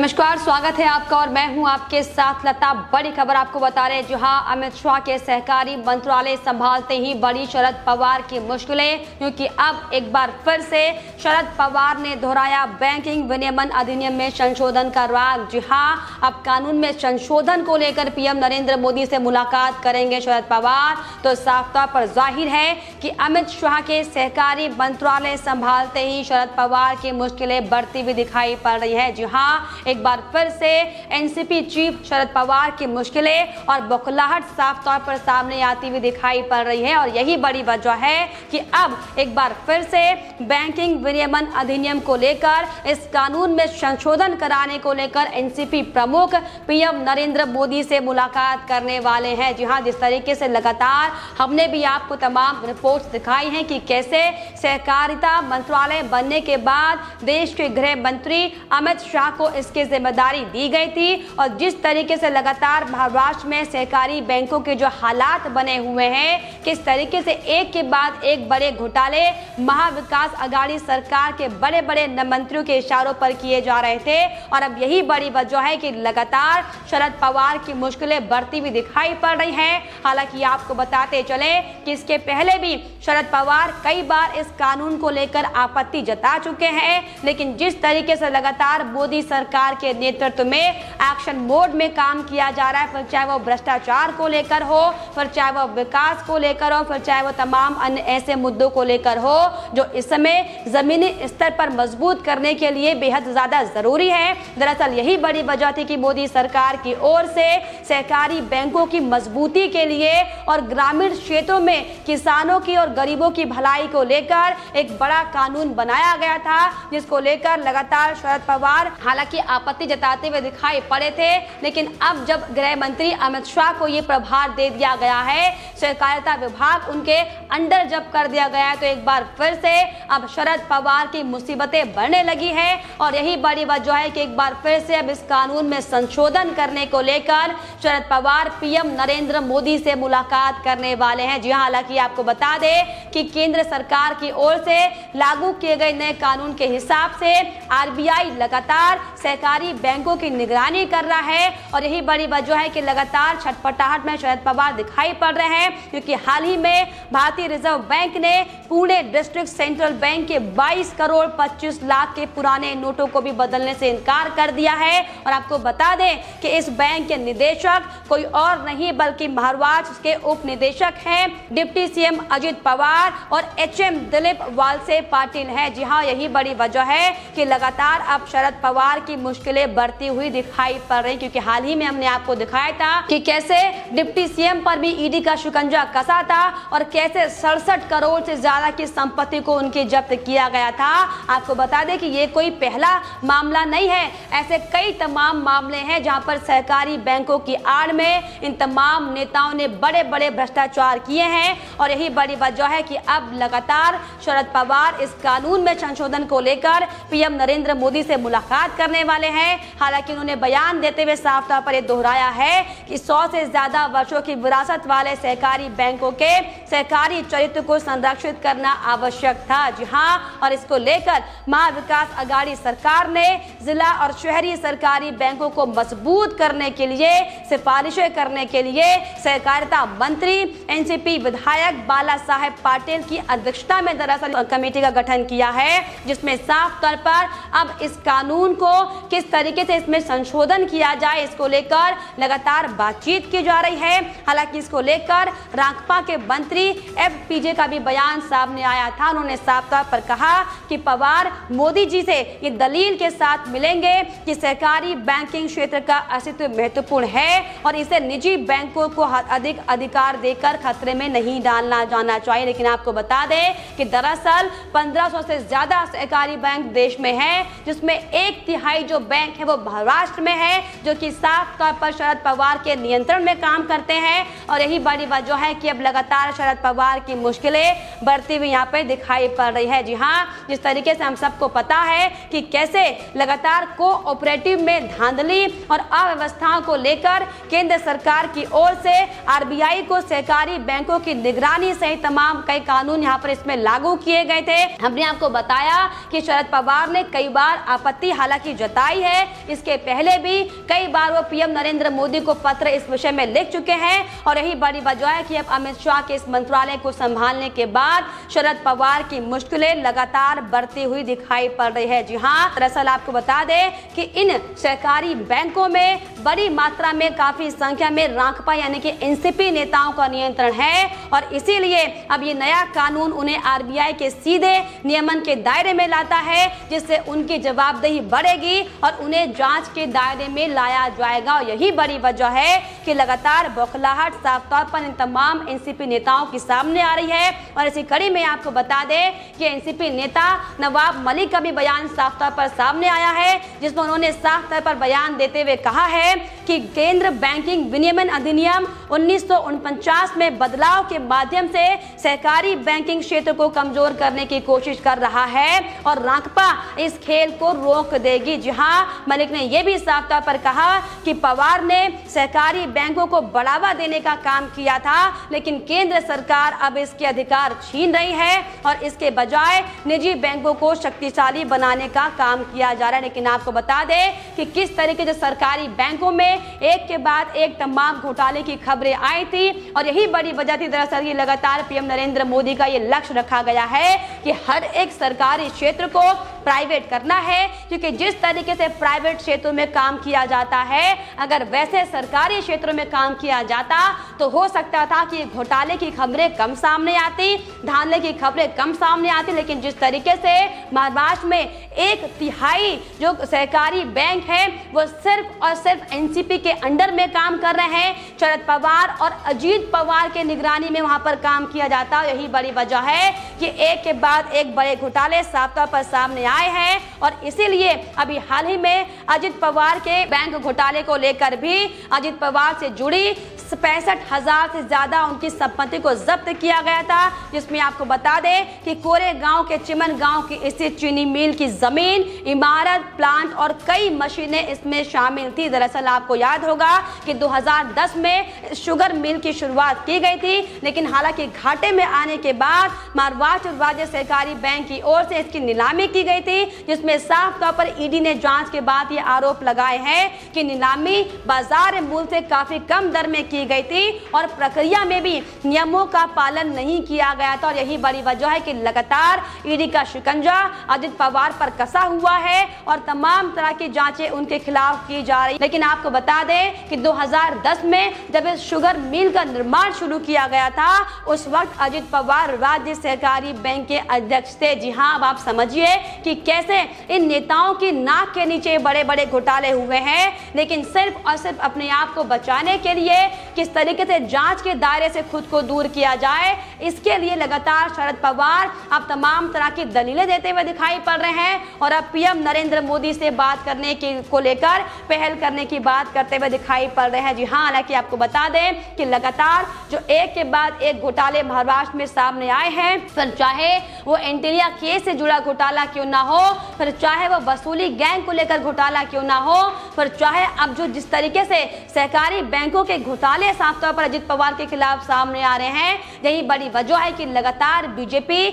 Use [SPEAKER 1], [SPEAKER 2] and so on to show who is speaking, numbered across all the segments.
[SPEAKER 1] नमस्कार, स्वागत है आपका और मैं हूं आपके साथ लता। बड़ी खबर आपको बता रहे हैं, जहां अमित शाह के सहकारी मंत्रालय संभालते ही बड़ी शरद पवार की मुश्किलें, क्योंकि अब एक बार फिर से शरद पवार ने दोहराया बैंकिंग विनियमन अधिनियम में संशोधन का राग। जी हां, अब कानून में संशोधन को लेकर पीएम नरेंद्र मोदी से मुलाकात करेंगे शरद पवार। तो साफ तौर पर जाहिर है कि अमित शाह के सहकारी मंत्रालय संभालते ही शरद पवार की मुश्किलें बढ़ती हुई दिखाई पड़ रही है। जी हां, एक बार फिर से एनसीपी चीफ शरद पवार की मुश्किलें और बौखलाहट साफ तौर पर सामने आती हुई दिखाई पड़ रही है, और यही बड़ी वजह है कि अब एक बार फिर से बैंकिंग विनियमन अधिनियम को लेकर, इस कानून में संशोधन कराने को लेकर एनसीपी प्रमुख पीएम नरेंद्र मोदी से मुलाकात करने वाले हैं। जी हां, जिस तरीके से लगातार हमने भी आपको तमाम रिपोर्ट्स दिखाई हैं कि कैसे सहकारिता मंत्रालय बनने के बाद देश के गृह मंत्री अमित शाह को इसकी जिम्मेदारी दी गई थी, और जिस तरीके से लगातार महाराष्ट्र में सहकारी बैंकों के जो हालात बने हुए हैं, किस तरीके से एक के बाद एक बड़े घोटाले महाविकास आघाड़ी सरकार के बड़े बड़े मंत्रियों के इशारों पर किए जा रहे थे, और अब यही बड़ी वजह है कि लगातार शरद पवार की मुश्किलें बढ़ती हुई दिखाई पड़ रही हैं। हालांकि आपको बताते चले कि इसके पहले भी शरद पवार कई बार इस कानून को लेकर आपत्ति जता चुके हैं, लेकिन जिस तरीके से लगातार मोदी सरकार के नेतृत्व में एक्शन मोड में काम किया जा रहा है, फिर चाहे वो भ्रष्टाचार को लेकर हो, फिर चाहे वो विकास को लेकर हो, फिर चाहे वो तमाम अन्य ऐसे मुद्दों को लेकर हो जो इस समय जमीनी स्तर पर मजबूत करने के लिए बेहद ज्यादा जरूरी है। दरअसल यही बड़ी वजह थी कि मोदी सरकार की ओर से सहकारी बैंकों की मजबूती के लिए और ग्रामीण क्षेत्रों में किसानों की और गरीबों की भलाई को लेकर एक बड़ा कानून बनाया गया था, जिसको लेकर लगातार शरद पवार हालांकि आपत्ति जताते हुए दिखाई पड़े थे। लेकिन अब जब गृह मंत्री अमित शाह को ये प्रभार दे दिया गया है, सहकारिता विभाग उनके अंडर जब कर दिया गया है, तो एक बार फिर से अब शरद पवार की मुसीबतें बढ़ने लगी है, और यही बड़ी वजह है कि एक बार फिर से अब इस कानून में संशोधन करने को लेकर शरद पवार पीएम नरेंद्र मोदी से मुलाकात करने वाले हैं। जी हां, हालांकि आपको बता दें कि केंद्र सरकार की ओर से लागू किए गए नए कानून के हिसाब से आरबीआई लगातार सहकारी बैंकों की निगरानी कर रहा है, और यही बड़ी वजह है कि लगातार छटपटाहट में शरद पवार दिखाई पड़ रहे हैं, क्योंकि हाल ही में भारतीय रिजर्व बैंक ने पुणे डिस्ट्रिक्ट सेंट्रल बैंक के 22 करोड़ 25 लाख के पुराने नोटों को भी बदलने से इनकार कर दिया है। और आपको बता दें कि इस बैंक के निदेशक कोई और नहीं बल्कि महाराष्ट्र के उप निदेशक हैं डिप्टी सीएम अजित पवार और एचएम दिलीप वालसे पाटिल हैं। जी हाँ, यही बड़ी वजह है कि लगातार अब शरद पवार की मुश्किलें बढ़ती हुई दिखाई पड़ रही, क्योंकि हाल ही में हमने आपको दिखाया था कि कैसे डिप्टी सीएम पर भी ईडी का शिकंजा कसा था, और कैसे 67 करोड़ से ज्यादा की संपत्ति को उनके जब्त किया गया था। आपको बता दें कि ये कोई पहला मामला नहीं है, ऐसे कई तमाम मामले हैं जहां पर सहकारी बैंकों की आड़ में इन तमाम नेताओं ने बड़े बड़े भ्रष्टाचार किए हैं, और यही बड़ी वजह है कि अब लगातार शरद पवार इस कानून में संशोधन को लेकर पीएम नरेंद्र मोदी से मुलाकात करने वाले हैं। हालांकि उन्होंने बयान देते हुए साफ तौर पर यह दोहराया है कि 100 से ज्यादा वर्षों की विरासत वाले सहकारी बैंकों के सहकारी चरित्र को संरक्षित करना आवश्यक था। जी हां, और इसको लेकर महाविकास आघाड़ी सरकार ने जिला और शहरी सरकारी बैंकों को मजबूत करने के लिए सिफारिशें करने के लिए सहकारिता मंत्री एनसीपी विधायक बाला साहेब पाटिल की अध्यक्षता में दरअसल कमेटी का गठन किया है, जिसमें साफ तौर पर अब इस कानून को किस तरीके से इसमें संशोधन किया जाए, इसको लेकर लगातार बातचीत की जा रही है। हालांकि इसको लेकर रांकपा के मंत्री एफपीजे का भी बयान सामने आया था। उन्होंने साफ तौर पर कहा कि पवार मोदी जी से ये दलील के साथ मिलेंगे कि सहकारी बैंकिंग क्षेत्र का अस्तित्व महत्वपूर्ण है, और इसे निजी बैंकों को अधिक अधिकार देकर खतरे में नहीं डालना जाना चाहिए। लेकिन आपको बता दें कि दरअसल 1500 से ज्यादा सहकारी बैंक देश में है, जिसमें 1/3 जो बैंक है वो महाराष्ट्र में है, जो कि साफ तौर पर शरद पवार के नियंत्रण में काम करते हैं। और यही बड़ी वजह है कि अब लगातार शरद पवार की मुश्किलें बढ़ती हुई यहाँ पे दिखाई पड़ रही है। जी हाँ, जिस तरीके से हम सबको पता है कि कैसे लगातार कोऑपरेटिव में धांधली और अव्यवस्थाओं को लेकर केंद्र सरकार की ओर से आरबीआई को सहकारी बैंकों की निगरानी सहित तमाम कई कानून यहाँ पर इसमें लागू किए गए थे। हमने आपको बताया कि शरद पवार ने कई बार आपत्ति हालांकि जताई आई है। इसके पहले भी कई बार वो पीएम नरेंद्र मोदी को पत्र इस विषय में लिख चुके हैं और यही बड़ी वजह है कि अब अमित शाह के इस मंत्रालय को संभालने के बाद शरद पवार की मुश्किलें लगातार बढ़ती हुई दिखाई पड़ रही है। जी हाँ, दरअसल आपको बता दें कि इन सहकारी बैंकों में बड़ी मात्रा में काफी संख्या में रांकपा यानी कि एनसीपी नेताओं का नियंत्रण है और इसीलिए अब ये नया कानून उन्हें आरबीआई के सीधे नियमन के दायरे में लाता है, जिससे उनकी जवाबदेही बढ़ेगी और उन्हें जांच के दायरे में लाया जाएगा। और यही बड़ी वजह है कि लगातार बौखलाहट साफ तौर पर इन तमाम एनसीपी नेताओं की सामने आ रही है। और इसी कड़ी में आपको बता दें कि एनसीपी नेता नवाब मलिक का भी बयान साफ तौर पर सामने आया है, जिसमें उन्होंने साफ तौर पर बयान देते हुए कहा है कि केंद्र बैंकिंग विनियमन अधिनियम 1949 में बदलाव के माध्यम से सहकारी बैंकिंग क्षेत्र को कमजोर करने की कोशिश कर रहा है और रांकपा इस खेल को रोक देगी। जी हाँ, मलिक ने यह भी साफ तौर पर कहा कि पवार ने सहकारी बैंकों को बढ़ावा देने का काम किया था, लेकिन केंद्र सरकार अब इसके अधिकार छीन रही है और इसके बजाय निजी बैंकों को शक्तिशाली बनाने का काम किया जा रहा है। लेकिन आपको बता दें कि किस तरीके से सरकारी बैंकों में एक के बाद एक तमाम घोटाले की खबरें आई थी और यही बड़ी वजह थी। दरअसल ये लगातार पीएम नरेंद्र मोदी का ये लक्ष्य रखा गया है कि हर एक सरकारी क्षेत्र को प्राइवेट करना है, क्योंकि जिस तरीके से प्राइवेट क्षेत्रों में काम किया जाता है, अगर वैसे सरकारी क्षेत्रों में काम किया जाता तो हो सकता था कि घोटाले की खबरें कम सामने आती, धांधले की खबरें कम सामने आती। लेकिन जिस तरीके से महाराष्ट्र में 1/3 जो सहकारी बैंक है वो सिर्फ और सिर्फ एनसीपी के अंडर में काम कर रहे हैं, शरद पवार और अजीत पवार के निगरानी में वहां पर काम किया जाता है। यही बड़ी वजह है कि एक के बाद एक बड़े घोटाले साफ तौर पर सामने आए हैं और इसीलिए अभी हाल ही में अजीत पवार के बैंक घोटाले को लेकर भी अजीत पवार से जुड़ी 65,000 से ज्यादा उनकी संपत्ति को जब्त किया गया था, जिसमें आपको बता दें कि कोरे गांव के चिमन गांव की स्थित चीनी मिल की जमीन, इमारत, प्लांट और कई मशीनें इसमें शामिल थी। दरअसल आपको याद होगा कि 2010 में शुगर मिल की शुरुआत की गई थी, लेकिन हालांकि घाटे में आने के बाद महाराष्ट्र राज्य सहकारी बैंक की ओर से इसकी नीलामी की गई थी, जिसमें साफ तौर पर ईडी ने जांच के बाद ये आरोप लगाए हैं कि नीलामी बाजार मूल्य से काफी कम दर में की गई थी और प्रक्रिया में भी नियमों का पालन नहीं किया गया था। और यही बड़ी वजह है कि लगातार ईडी का शिकंजा अजित पवार पर कसा हुआ है और तमाम तरह की जांचें उनके खिलाफ की जा रही। लेकिन आपको बता दें कि 2010 में जब इस शुगर मिल का निर्माण शुरू किया गया था, उस वक्त अजित पवार राज्य सहकारी बैंक के अध्यक्ष थे। जी हाँ, अब आप समझिए कि कैसे इन नेताओं की नाक के नीचे बड़े बड़े घोटाले हुए हैं, लेकिन सिर्फ और सिर्फ अपने आप को बचाने के लिए किस तरीके से जांच के दायरे से खुद को दूर किया जाए, इसके लिए लगातार शरद पवार अब तमाम तरह की दलीलें देते हुए दिखाई पड़ रहे हैं और अब पीएम नरेंद्र मोदी से बात करने को लेकर पहल करने की बात करते हुए दिखाई पड़ रहे हैं। जी हाँ, हालांकि आपको बता दें कि लगातार जो एक के बाद एक घोटाले महाराष्ट्र में सामने आए हैं, फिर चाहे वो एंटीलिया केस से जुड़ा घोटाला क्यों ना हो, फिर चाहे वो वसूली गैंग को लेकर घोटाला क्यों ना हो, फिर चाहे अब जो जिस तरीके से सहकारी बैंकों के घोटाले साफ तौर पर अजित पवार के खिलाफ सामने आ रहे हैं, यही बड़ी वजह है कि लगातार बीजेपी,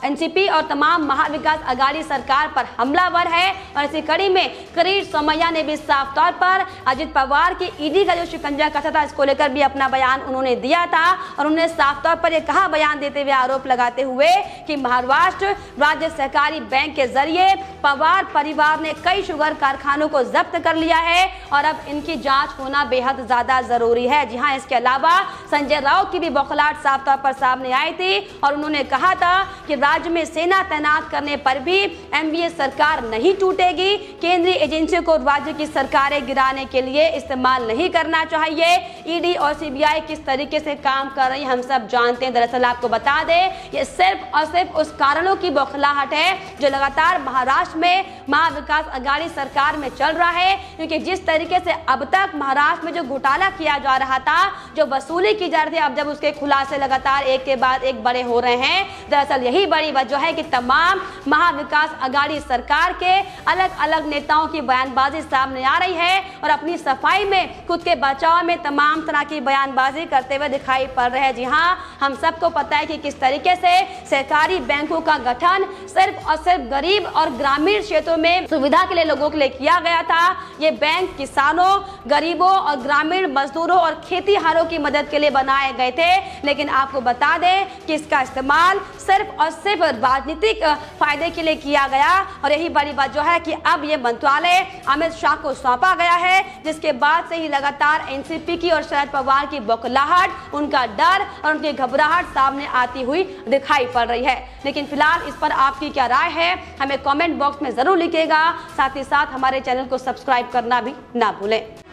[SPEAKER 1] एनसीपी और तमाम महाविकास आघाड़ी सरकार पर हमलावर है। और इसी कड़ी में किरीट सोमैया ने भी साफ तौर पर अजित पवार की ईडी का जो शिकंजा कसा था, इसको लेकर भी अपना बयान उन्होंने दिया था और उन्होंने साफ तौर पर यह कहा, बयान देते हुए आरोप लगाते हुए कि महाराष्ट्र राज्य सहकारी बैंक के जरिए पवार परिवार ने कई शुगर कारखानों को जब्त कर लिया है और अब इनकी जांच होना बेहद ज्यादा जरूरी है। जी हाँ, इसके अलावा संजय राउत की भी बौखलाहट साफ तौर पर सामने आई थी और उन्होंने कहा था कि राज्य में सेना तैनात करने पर भी एनडीए सरकार नहीं टूटेगी, केंद्रीय एजेंसियों को राज्य की सरकारें गिराने के लिए इस्तेमाल नहीं करना चाहिए। ईडी और सीबीआई किस तरीके से काम कर रही है हम सब जानते हैं। दरअसल आपको बता दें, ये सिर्फ और सिर्फ उस कारणों की बौखलाहट है जो लगातार महाराष्ट्र में महाविकास आघाड़ी सरकार में चल रहा है, क्योंकि जिस तरीके से अब तक महाराष्ट्र में जो घोटाला किया जा रहा रहा था, जो वसूली की जा रही थी, अब जब उसके खुलासे लगातार एक के बाद एक बड़े हो रहे हैं। दरअसल यही बड़ी वजह है कि तमाम महाविकास अघाड़ी सरकार के अलग अलग नेताओं की बयानबाजी सामने आ रही है और अपनी सफाई में, खुद के बचाव में तमाम तरह की बयानबाजी करते हुए दिखाई पड़ रहे हैं। जी हाँ, हम सबको पता है कि किस तरीके से सहकारी बैंकों का गठन सिर्फ और सिर्फ गरीब और ग्रामीण क्षेत्रों में सुविधा के लिए, लोगों के लिए किया गया था। ये बैंक किसानों, गरीबों और ग्रामीण मजदूरों और खेतीहारों की मदद के लिए बनाए गए थे, लेकिन आपको बता दें कि इसका इस्तेमाल सिर्फ और सिर्फ राजनीतिक फायदे के लिए किया गया। और यही बड़ी बात जो है कि अब ये मंत्रालय अमित शाह को सौंपा गया है, जिसके बाद से ही लगातार एनसीपी की और शरद पवार की बौखलाहट, उनका डर और उनकी घबराहट सामने आती हुई दिखाई पड़ रही है। लेकिन फिलहाल इस पर आपकी क्या राय है, हमें कमेंट बॉक्स में जरूर लिखिएगा। साथ ही साथ हमारे चैनल को सब्सक्राइब करना भी ना भूलें।